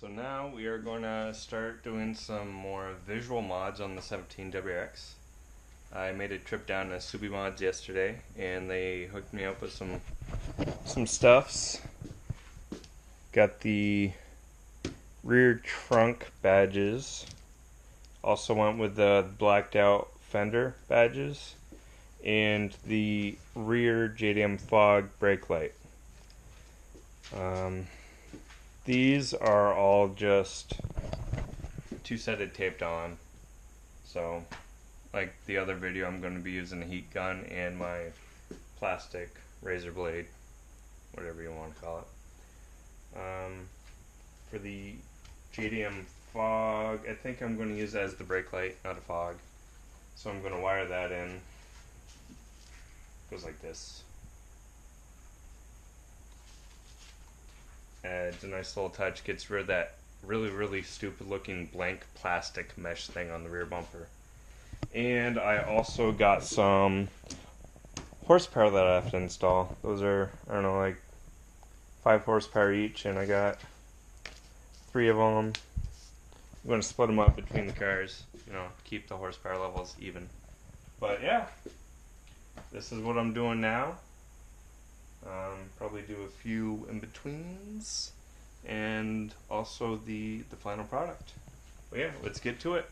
So now we are going to start doing some more visual mods on the 17WX. I made a trip down to Subimods yesterday, and they hooked me up with some stuffs. Got the rear trunk badges. Also went with the blacked out fender badges and the rear JDM fog brake light. These are all just two-sided taped on. So, like the other video, I'm going to be using a heat gun and my plastic razor blade, whatever you want to call it. For the JDM fog, I think I'm going to use that as the brake light, not a fog. So I'm going to wire that in. It goes like this. It's a nice little touch, gets rid of that really stupid looking blank plastic mesh thing on the rear bumper. And I also got some horsepower that I have to install. Those are, I don't know, like 5 horsepower each, and I got 3 of them. I'm going to split them up between the cars, you know, keep the horsepower levels even. But yeah, this is what I'm doing now. Probably do a few in-betweens and also the final product. But yeah, let's get to it.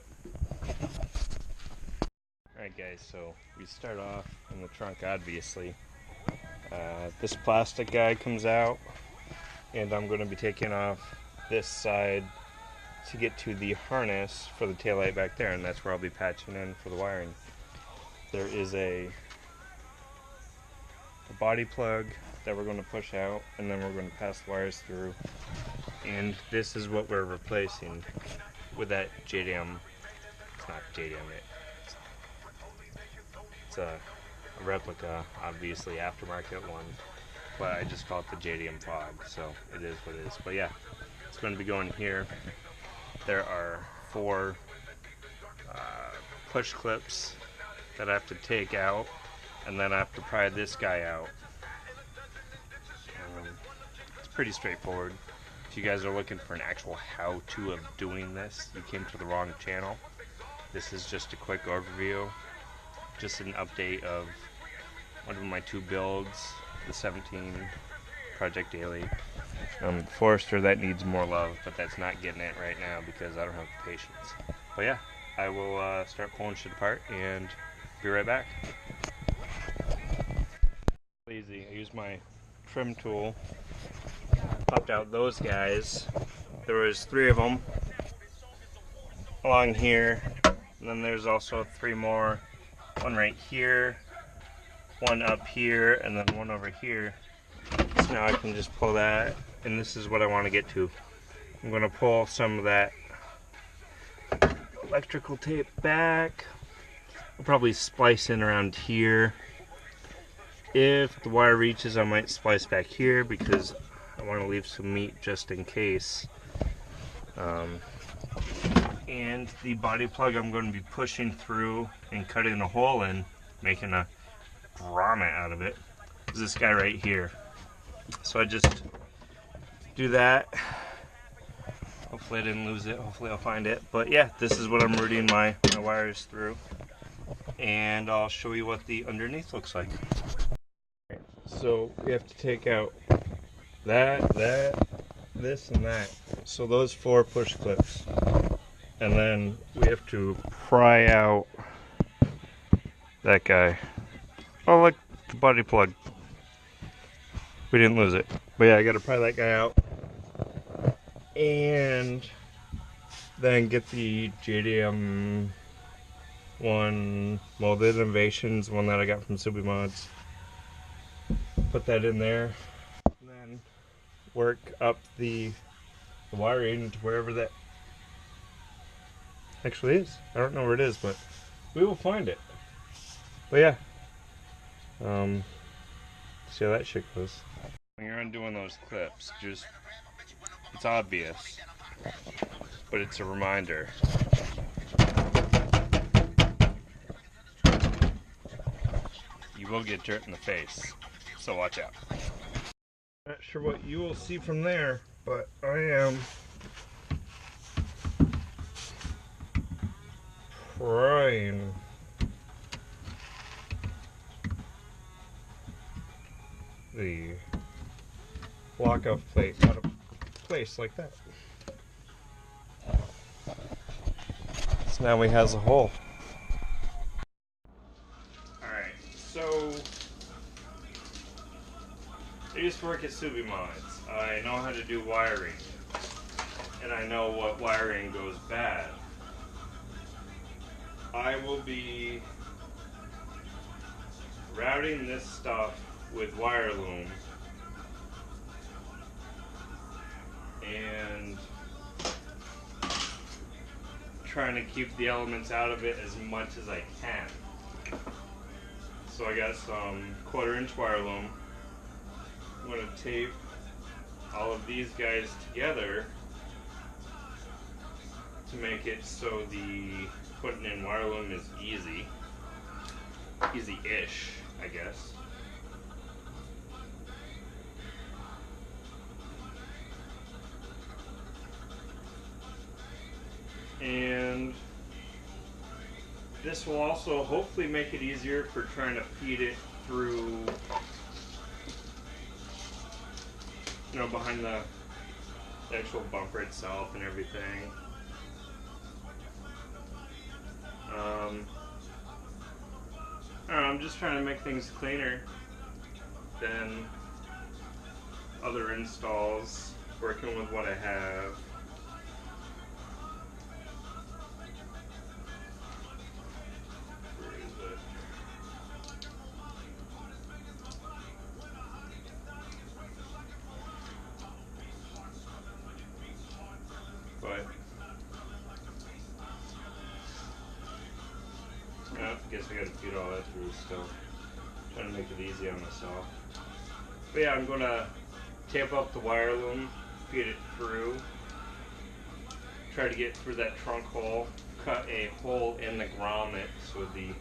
Alright guys, so we start off in the trunk, obviously. This plastic guy comes out, and I'm going to be taking off this side to get to the harness for the taillight back there, and that's where I'll be patching in for the wiring. There is a body plug that we're going to push out, and then we're going to pass the wires through. And this is what we're replacing with that JDM. It's not JDM, it's a replica, obviously aftermarket one, but I just call it the JDM fog, so it is what it is. But yeah, it's going to be going here. There are 4 push clips that I have to take out, and then I have to pry this guy out. It's pretty straightforward. If you guys are looking for an actual how-to of doing this, you came to the wrong channel. This is just a quick overview, just an update of one of my 2 builds, the 17 Project Daily. Forester, that needs more love, but that's not getting it right now because I don't have the patience. But yeah, I will start pulling shit apart and be right back. Easy. I used my trim tool, popped out those guys. There was 3 of them along here, and then there's also 3 more. One right here, one up here, and then one over here. So now I can just pull that, and this is what I want to get to. I'm going to pull some of that electrical tape back. I'll probably splice in around here. If the wire reaches, I might splice back here because I want to leave some meat just in case. And the body plug I'm going to be pushing through and cutting a hole in, making a grommet out of it, is this guy right here. So I just do that. Hopefully I didn't lose it. Hopefully I'll find it. But yeah, this is what I'm routing my wires through. And I'll show you what the underneath looks like. So we have to take out that, this, and that. So those 4 push clips. And then we have to pry out that guy. Oh, look, the body plug. We didn't lose it. But yeah, I gotta pry that guy out. And then get the JDM one, well, the Innovations one that I got from Subimods. Put that in there. And then work up the wiring to wherever that actually is. I don't know where it is, but we will find it. But yeah, see how that shit goes. When you're undoing those clips, just, it's obvious, but it's a reminder. You will get dirt in the face, so watch out. Not sure what you will see from there, but I am prying the block-off plate out of place like that. So now we has a hole. Alright, so I used to work at Subimods. I know how to do wiring, and I know what wiring goes bad. I will be routing this stuff with wire loom and trying to keep the elements out of it as much as I can. So I got some 1/4-inch wire loom. I'm going to tape all of these guys together to make it so the putting in wire loom is easy-ish, I guess. And this will also hopefully make it easier for trying to feed it through, you know, behind the actual bumper itself and everything. I don't know, I'm just trying to make things cleaner than other installs, working with what I have. Where is it? But I guess I gotta feed all that through still. Trying to make it easy on myself. But yeah, I'm gonna tape up the wire loom, feed it through, try to get through that trunk hole, cut a hole in the grommet so the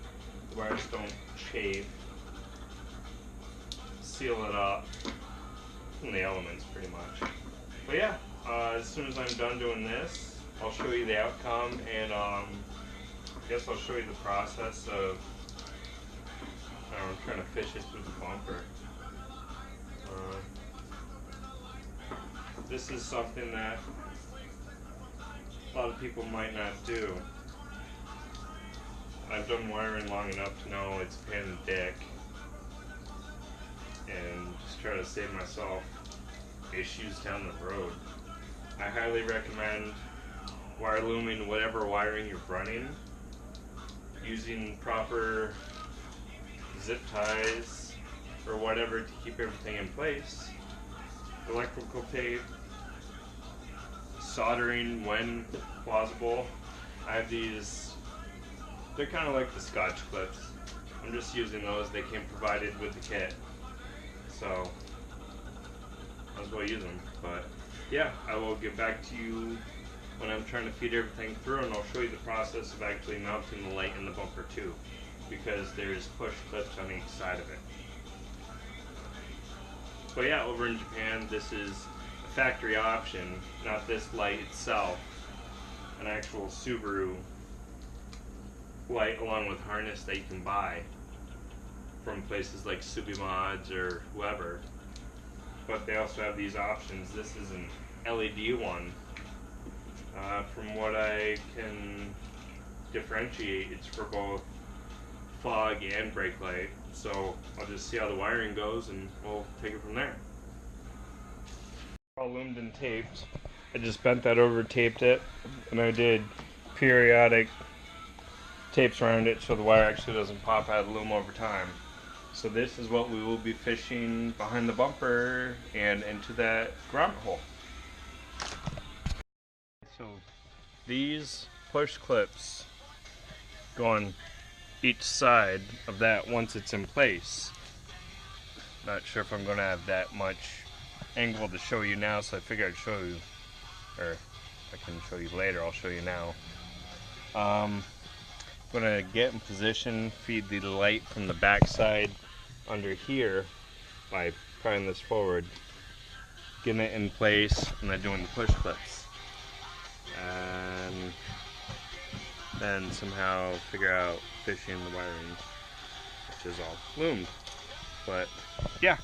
wires don't chafe, seal it up, and the elements pretty much. But yeah, as soon as I'm done doing this, I'll show you the outcome, and I guess I'll show you the process of trying to fish it through the bumper. This is something that a lot of people might not do. I've done wiring long enough to know it's a pain in the dick, and just try to save myself issues down the road. I highly recommend wire looming whatever wiring you're running, using proper zip ties or whatever to keep everything in place, electrical tape, soldering when plausible. I have these, they're kind of like the Scotch clips. I'm just using those, they came provided with the kit, so I as well use them. But yeah, I will get back to you when I'm trying to feed everything through, and I'll show you the process of actually mounting the light in the bumper too, because there's push clips on each side of it. But yeah, over in Japan, this is a factory option, not this light itself, an actual Subaru light along with harness that you can buy from places like Subimods or whoever. But they also have these options. This is an LED one. From what I can differentiate, it's for both fog and brake light. So I'll just see how the wiring goes and we'll take it from there. All loomed and taped. I just bent that over, taped it, and I did periodic tapes around it so the wire actually doesn't pop out of the loom over time. So this is what we will be fishing behind the bumper and into that grommet hole. So these push clips go on each side of that once it's in place. Not sure if I'm going to have that much angle to show you now, so I figured I'd show you, or I can show you later, I'll show you now. I'm going to get in position, feed the light from the back side under here by prying this forward, getting it in place, and then doing the push clips. And then somehow figure out fishing the wiring, which is all loomed. But yeah.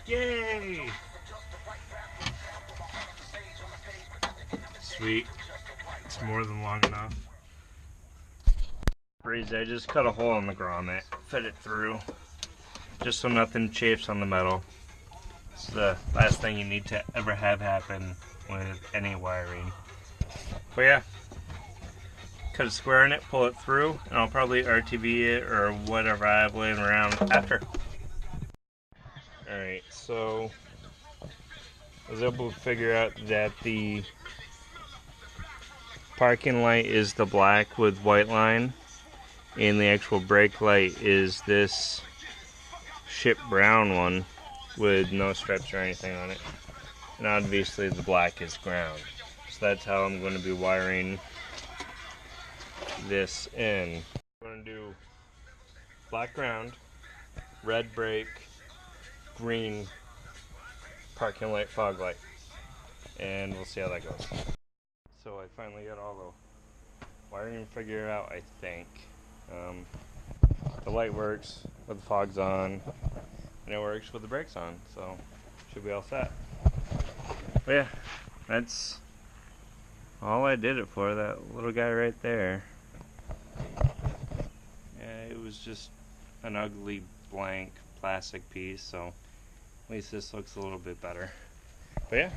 Yay! Sweet. It's more than long enough. I just cut a hole in the grommet, fed it through, just so nothing chafes on the metal. It's the last thing you need to ever have happen with any wiring. But yeah, cut a square in it, pull it through, and I'll probably RTV it or whatever I have laying around after. Alright, so I was able to figure out that the parking light is the black with white line, and the actual brake light is this ship brown one with no stripes or anything on it. And obviously the black is ground. So that's how I'm going to be wiring this in. I'm going to do black ground, red brake, green parking light fog light, and we'll see how that goes. So I finally got all the wiring figured out, I think. The light works with the fogs on, and it works with the brakes on, so should be all set. But yeah, that's all I did it for, that little guy right there. Yeah, it was just an ugly blank plastic piece, so at least this looks a little bit better. But yeah,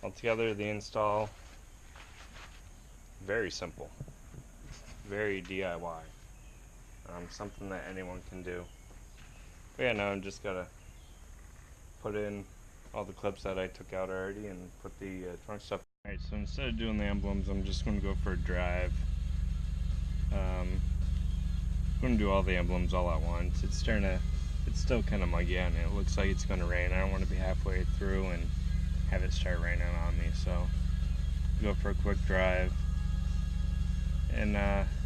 altogether the install, very simple, very DIY, something that anyone can do. But yeah, now I'm just gotta put in all the clips that I took out already and put the trunk stuff. Alright, so instead of doing the emblems, I'm just going to go for a drive. I'm going to do all the emblems all at once. It's still kind of muggy out and it looks like it's going to rain. I don't want to be halfway through and have it start raining on me, so go for a quick drive and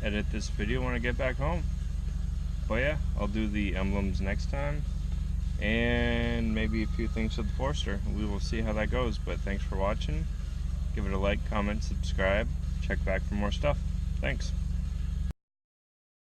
edit this video when I get back home. But yeah, I'll do the emblems next time, and maybe a few things with the Forester. We will see how that goes, but thanks for watching. Give it a like, comment, subscribe, check back for more stuff. Thanks.